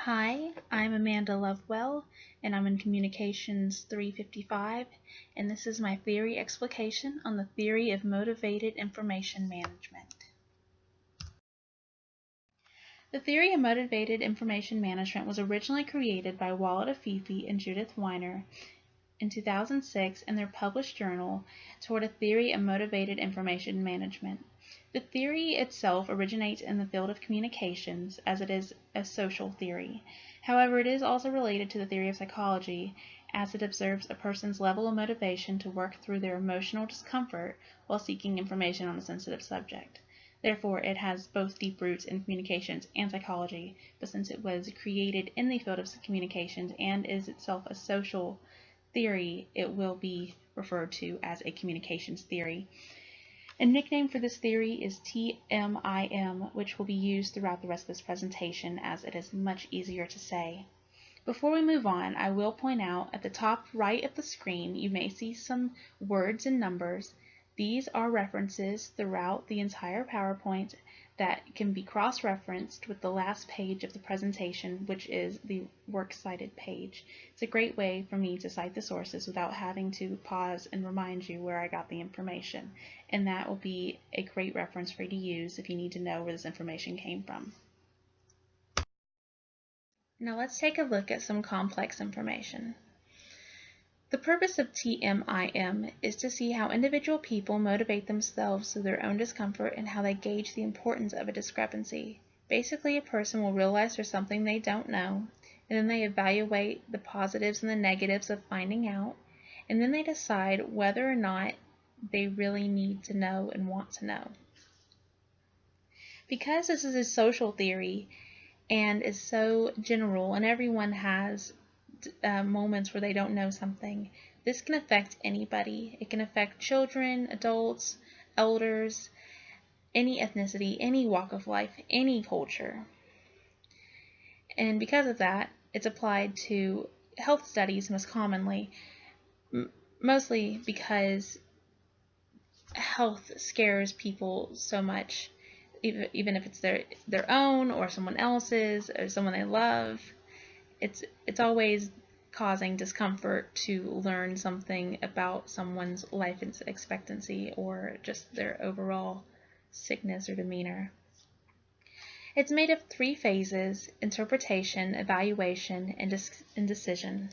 Hi, I'm Amanda Lovewell, and I'm in Communications 355, and this is my theory explication on the theory of motivated information management. The theory of motivated information management was originally created by Walid Afifi and Judith Weiner in 2006 in their published journal Toward a Theory of Motivated Information Management. The theory itself originates in the field of communications, as it is a social theory. However, it is also related to the theory of psychology, as it observes a person's level of motivation to work through their emotional discomfort while seeking information on a sensitive subject. Therefore, it has both deep roots in communications and psychology, but since it was created in the field of communications and is itself a social theory, it will be referred to as a communications theory. A nickname for this theory is TMIM, which will be used throughout the rest of this presentation as it is much easier to say. Before we move on, I will point out at the top right of the screen you may see some words and numbers. These are references throughout the entire PowerPoint that can be cross-referenced with the last page of the presentation, which is the works cited page. It's a great way for me to cite the sources without having to pause and remind you where I got the information, and that will be a great reference for you to use if you need to know where this information came from. Now let's take a look at some complex information. The purpose of TMIM is to see how individual people motivate themselves through their own discomfort and how they gauge the importance of a discrepancy. Basically, a person will realize there's something they don't know, and then they evaluate the positives and the negatives of finding out, and then they decide whether or not they really need to know and want to know. Because this is a social theory and is so general and everyone has moments where they don't know something, this can affect anybody. It can affect children, adults, elders, any ethnicity, any walk of life, any culture. And because of that, it's applied to health studies most commonly, mostly because health scares people so much, even if it's their own or someone else's or someone they love. It's always causing discomfort to learn something about someone's life expectancy or just their overall sickness or demeanor. It's made of 3 phases: interpretation, evaluation, and decision.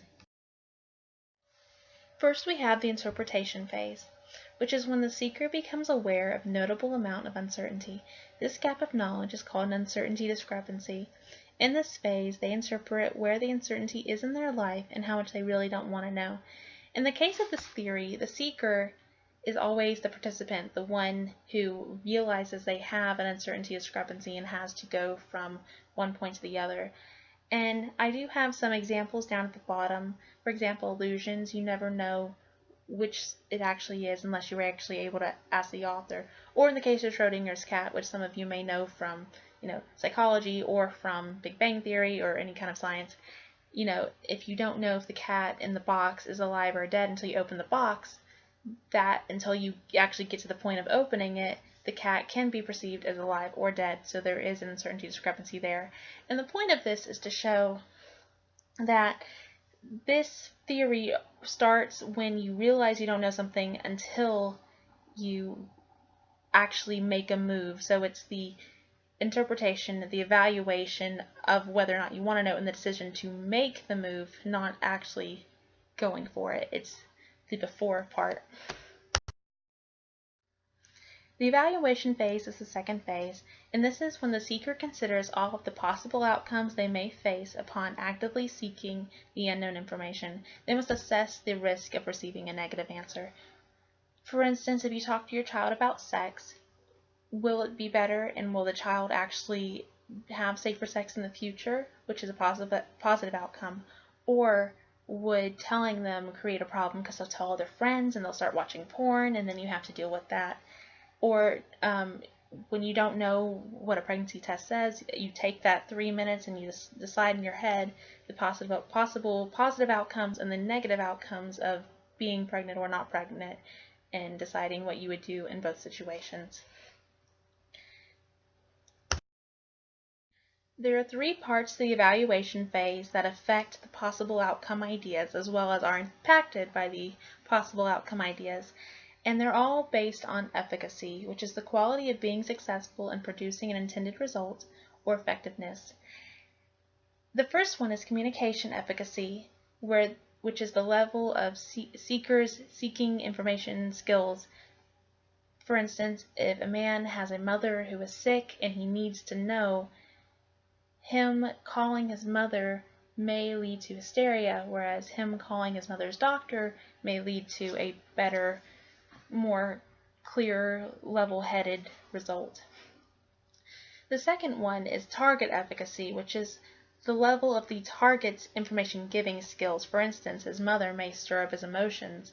First, we have the interpretation phase, which is when the seeker becomes aware of notable amount of uncertainty. This gap of knowledge is called an uncertainty discrepancy. In this phase, they interpret where the uncertainty is in their life and how much they really don't want to know. In the case of this theory, the seeker is always the participant, the one who realizes they have an uncertainty discrepancy and has to go from one point to the other. And I do have some examples down at the bottom. For example, illusions. You never know which it actually is unless you were actually able to ask the author. Or in the case of Schrodinger's cat, which some of you may know from psychology or from Big Bang Theory or any kind of science, if you don't know if the cat in the box is alive or dead until you open the box, until you actually get to the point of opening it, the cat can be perceived as alive or dead, so there is an uncertainty discrepancy there. And the point of this is to show that this theory starts when you realize you don't know something until you actually make a move. So it's the interpretation, the evaluation of whether or not you want to know, and the decision to make the move, not actually going for it. It's the before part. The evaluation phase is the second phase, and this is when the seeker considers all of the possible outcomes they may face upon actively seeking the unknown information. They must assess the risk of receiving a negative answer. For instance, if you talk to your child about sex, will it be better, and will the child actually have safer sex in the future, which is a positive outcome, or would telling them create a problem because they'll tell all their friends and they'll start watching porn and then you have to deal with that? Or when you don't know what a pregnancy test says, you take that 3 minutes and you just decide in your head the possible positive outcomes and the negative outcomes of being pregnant or not pregnant, and deciding what you would do in both situations. There are three parts to the evaluation phase that affect the possible outcome ideas as well as are impacted by the possible outcome ideas, and they're all based on efficacy, which is the quality of being successful in producing an intended result, or effectiveness. The first one is communication efficacy, which is the level of seekers seeking information skills. For instance, if a man has a mother who is sick and he needs to know, him calling his mother may lead to hysteria, whereas him calling his mother's doctor may lead to a better, more clear, level-headed result. The second one is target efficacy, which is the level of the target's information giving skills. For instance, his mother may stir up his emotions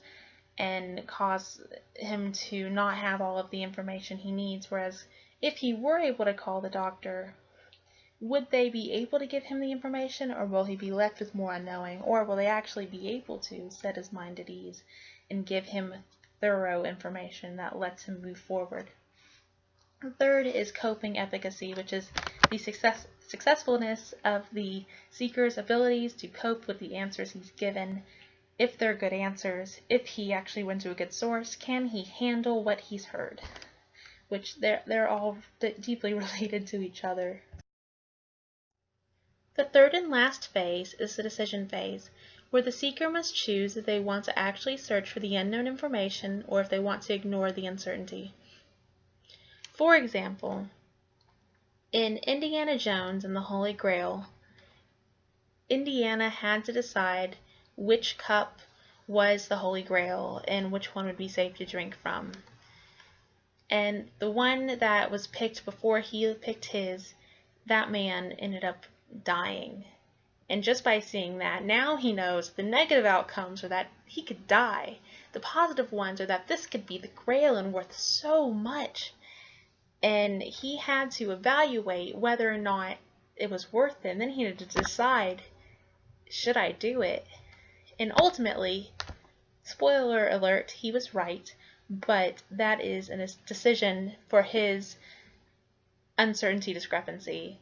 and cause him to not have all of the information he needs, whereas if he were able to call the doctor, would they be able to give him the information, or will he be left with more unknowing, or will they actually be able to set his mind at ease and give him thorough information that lets him move forward? The third is coping efficacy, which is the successfulness of the seeker's abilities to cope with the answers he's given. If they're good answers, if he actually went to a good source, can he handle what he's heard? Which they're all deeply related to each other. The third and last phase is the decision phase, where the seeker must choose if they want to actually search for the unknown information or if they want to ignore the uncertainty. For example, in Indiana Jones and the Holy Grail, Indiana had to decide which cup was the Holy Grail and which one would be safe to drink from. And the one that was picked before he picked his, that man ended up dying. And just by seeing that, now he knows the negative outcomes are that he could die. The positive ones are that this could be the Grail and worth so much. And he had to evaluate whether or not it was worth it. And then he had to decide, should I do it? And ultimately, spoiler alert, he was right. But that is a decision for his uncertainty discrepancy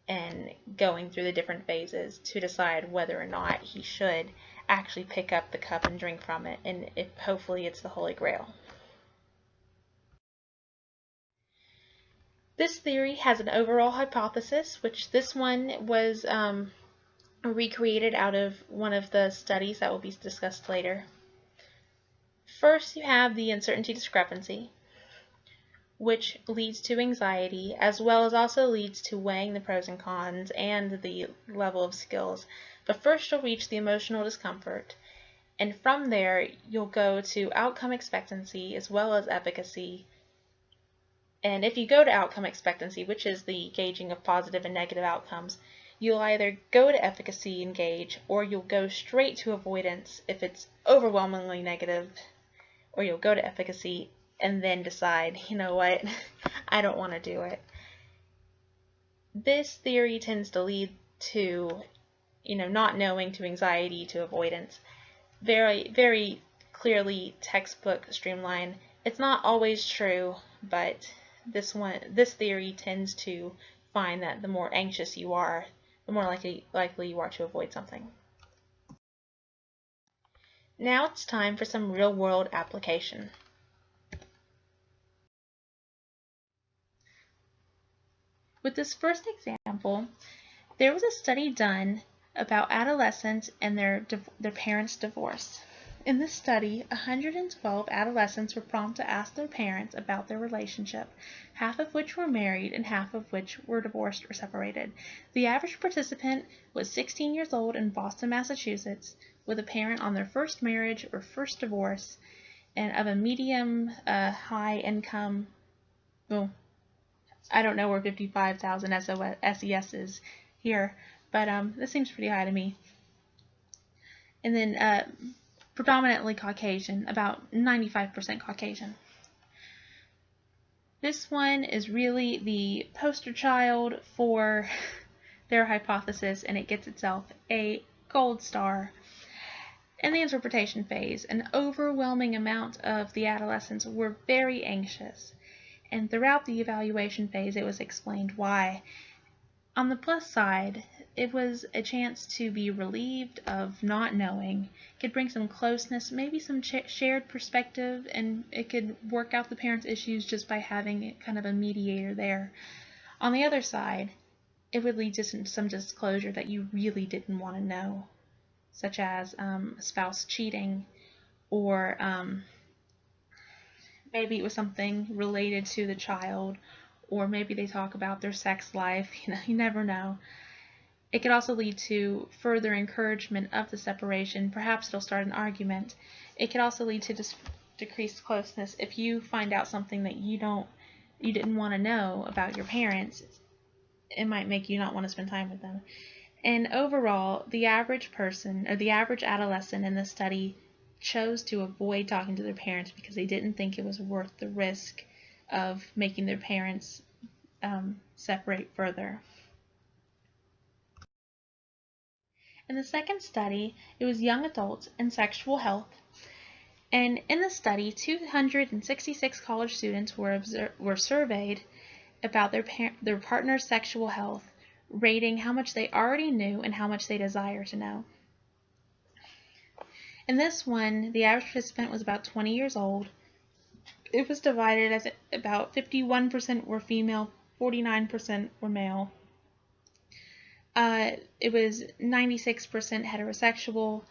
and going through the different phases to decide whether or not he should actually pick up the cup and drink from it, and if hopefully it's the Holy Grail. This theory has an overall hypothesis, which this one was recreated out of one of the studies that will be discussed later. First, you have the uncertainty discrepancy, which leads to anxiety, as well as also leads to weighing the pros and cons and the level of skills. But first you'll reach the emotional discomfort, and from there you'll go to outcome expectancy as well as efficacy. And if you go to outcome expectancy, which is the gauging of positive and negative outcomes, you'll either go to efficacy and gauge, or you'll go straight to avoidance if it's overwhelmingly negative, or you'll go to efficacy and then decide, you know what, I don't want to do it. This theory tends to lead to, not knowing, to anxiety, to avoidance. Very, very clearly textbook streamline. It's not always true, but this theory tends to find that the more anxious you are, the more likely you are to avoid something. Now it's time for some real-world application. With this first example, there was a study done about adolescents and their parents' divorce. In this study, 112 adolescents were prompted to ask their parents about their relationship, half of which were married and half of which were divorced or separated. The average participant was 16 years old in Boston, Massachusetts, with a parent on their first marriage or first divorce, and of a medium high income. Well, I don't know where 55,000 SES is here, but this seems pretty high to me. And then predominantly Caucasian, about 95% Caucasian. This one is really the poster child for their hypothesis, and it gets itself a gold star. In the interpretation phase, an overwhelming amount of the adolescents were very anxious, and throughout the evaluation phase it was explained why. On the plus side, it was a chance to be relieved of not knowing. It could bring some closeness, maybe some shared perspective, and it could work out the parents' issues just by having kind of a mediator there. On the other side, it would lead to some disclosure that you really didn't want to know, such as spouse cheating, or maybe it was something related to the child, or maybe they talk about their sex life. You never know. It could also lead to further encouragement of the separation. Perhaps it'll start an argument. It could also lead to decreased closeness. If you find out something that you didn't want to know about your parents, it might make you not want to spend time with them. And overall, the average person, or the average adolescent in this study, chose to avoid talking to their parents because they didn't think it was worth the risk of making their parents separate further. In the second study, it was young adults and sexual health. And in the study, 266 college students were surveyed about their partner's sexual health, rating how much they already knew and how much they desire to know. In this one, the average participant was about 20 years old. It was divided as about 51% were female, 49% were male. It was 96% heterosexual.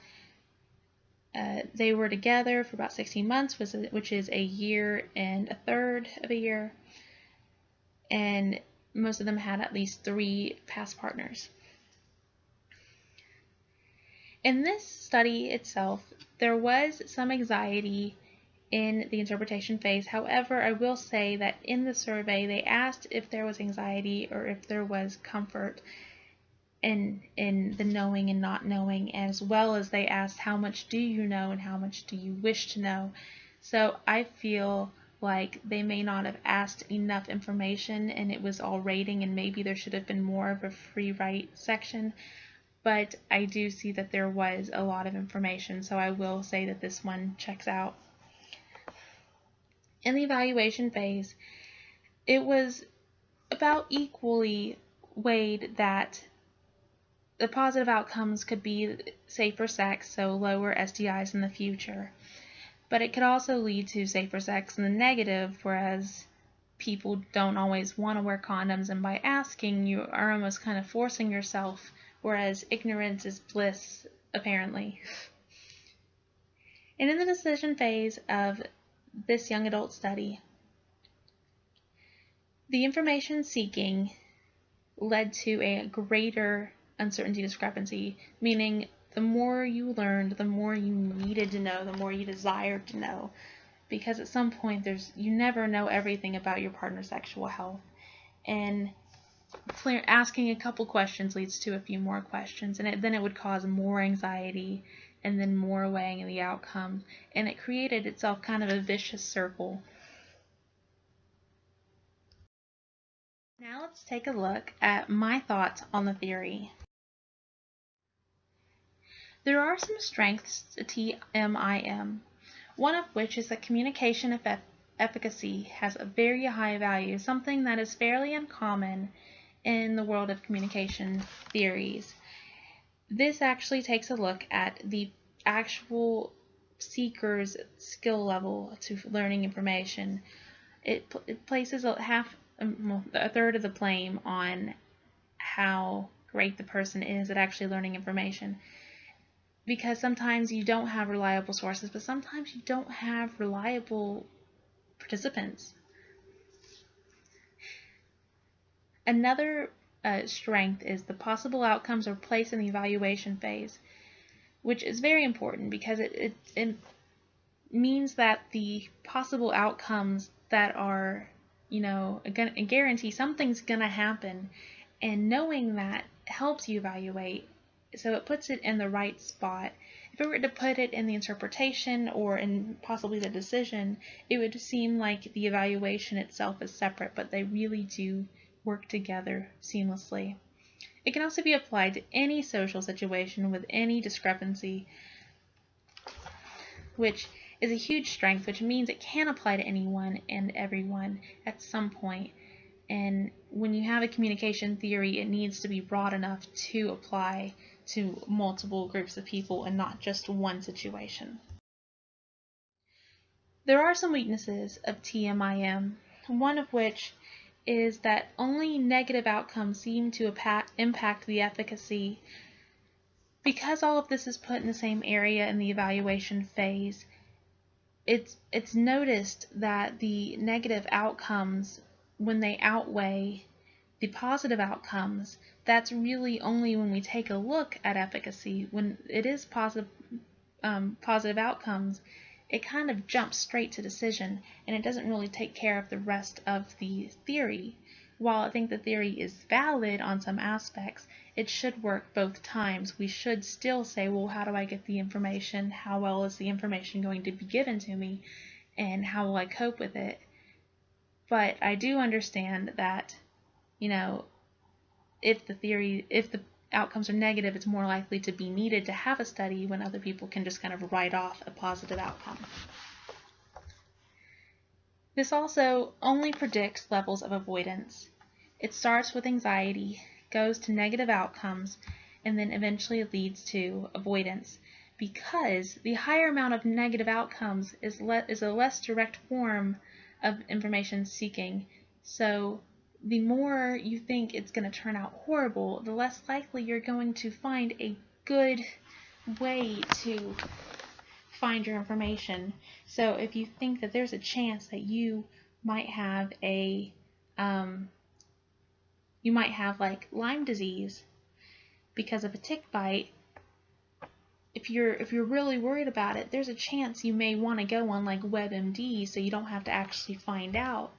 They were together for about 16 months, which is a year and a third of a year. And most of them had at least 3 past partners. In this study itself, there was some anxiety in the interpretation phase. However, I will say that in the survey, they asked if there was anxiety or if there was comfort in the knowing and not knowing, as well as they asked how much do you know and how much do you wish to know. So I feel like they may not have asked enough information and it was all rating, and maybe there should have been more of a free write section. But I do see that there was a lot of information, so I will say that this one checks out. In the evaluation phase, it was about equally weighed that the positive outcomes could be safer sex, so lower STIs in the future. But it could also lead to safer sex in the negative, whereas people don't always want to wear condoms, and by asking, you are almost kind of forcing yourself, whereas ignorance is bliss, apparently. And in the decision phase of this young adult study, the information seeking led to a greater uncertainty discrepancy, meaning the more you learned, the more you needed to know, the more you desired to know, because at some point you never know everything about your partner's sexual health, and asking a couple questions leads to a few more questions, and then it would cause more anxiety and then more weighing of the outcome, and it created itself kind of a vicious circle. Now let's take a look at my thoughts on the theory. There are some strengths to TMIM, one of which is that communication efficacy has a very high value, something that is fairly uncommon in the world of communication theories. This actually takes a look at the actual seeker's skill level to learning information. It places a third of the blame on how great the person is at actually learning information. Because sometimes you don't have reliable sources, but sometimes you don't have reliable participants. Another strength is the possible outcomes are placed in the evaluation phase, which is very important because it means that the possible outcomes that are, a guarantee something's gonna happen, and knowing that helps you evaluate, so it puts it in the right spot. If it were to put it in the interpretation or in possibly the decision, it would seem like the evaluation itself is separate, but they really do work together seamlessly. It can also be applied to any social situation with any discrepancy, which is a huge strength, which means it can apply to anyone and everyone at some point. And when you have a communication theory, it needs to be broad enough to apply to multiple groups of people and not just one situation. There are some weaknesses of TMIM, one of which is that only negative outcomes seem to impact the efficacy. Because all of this is put in the same area in the evaluation phase, it's noticed that the negative outcomes, when they outweigh the positive outcomes, that's really only when we take a look at efficacy. When it is positive outcomes, it kind of jumps straight to decision, and it doesn't really take care of the rest of the theory. While I think the theory is valid on some aspects, it should work both times. We should still say, well, how do I get the information? How well is the information going to be given to me? And how will I cope with it? But I do understand that, if the outcomes are negative, it's more likely to be needed to have a study when other people can just kind of write off a positive outcome. This also only predicts levels of avoidance. It starts with anxiety, goes to negative outcomes, and then eventually leads to avoidance, because the higher amount of negative outcomes is a less direct form of information seeking. So the more you think it's going to turn out horrible, the less likely you're going to find a good way to find your information. So if you think that there's a chance that you might have like Lyme disease because of a tick bite, if you're really worried about it, there's a chance you may want to go on like WebMD so you don't have to actually find out.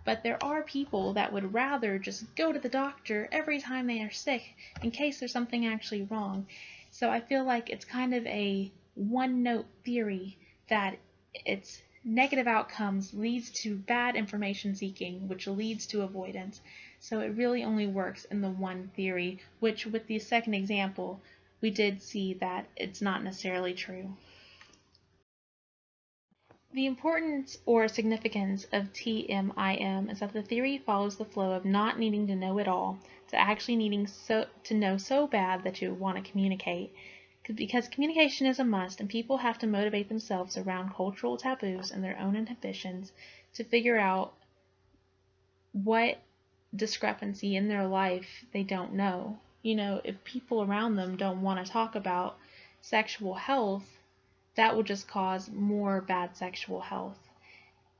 But there are people that would rather just go to the doctor every time they are sick in case there's something actually wrong. So I feel like it's kind of a one-note theory that its negative outcomes leads to bad information seeking, which leads to avoidance. So it really only works in the one theory, which with the second example, we did see that it's not necessarily true. The importance or significance of TMIM is that the theory follows the flow of not needing to know it all to actually needing to know so bad that you want to communicate. Because communication is a must, and people have to motivate themselves around cultural taboos and their own inhibitions to figure out what discrepancy in their life they don't know. If people around them don't want to talk about sexual health, that will just cause more bad sexual health.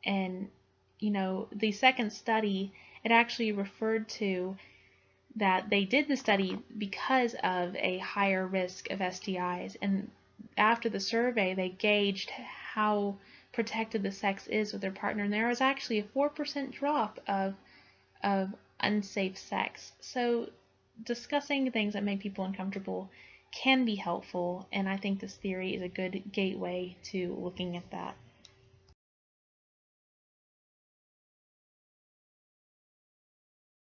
And, the second study, it actually referred to that they did the study because of a higher risk of STIs. And after the survey, they gauged how protected the sex is with their partner. And there was actually a 4% drop of unsafe sex. So discussing things that make people uncomfortable can be helpful, and I think this theory is a good gateway to looking at that.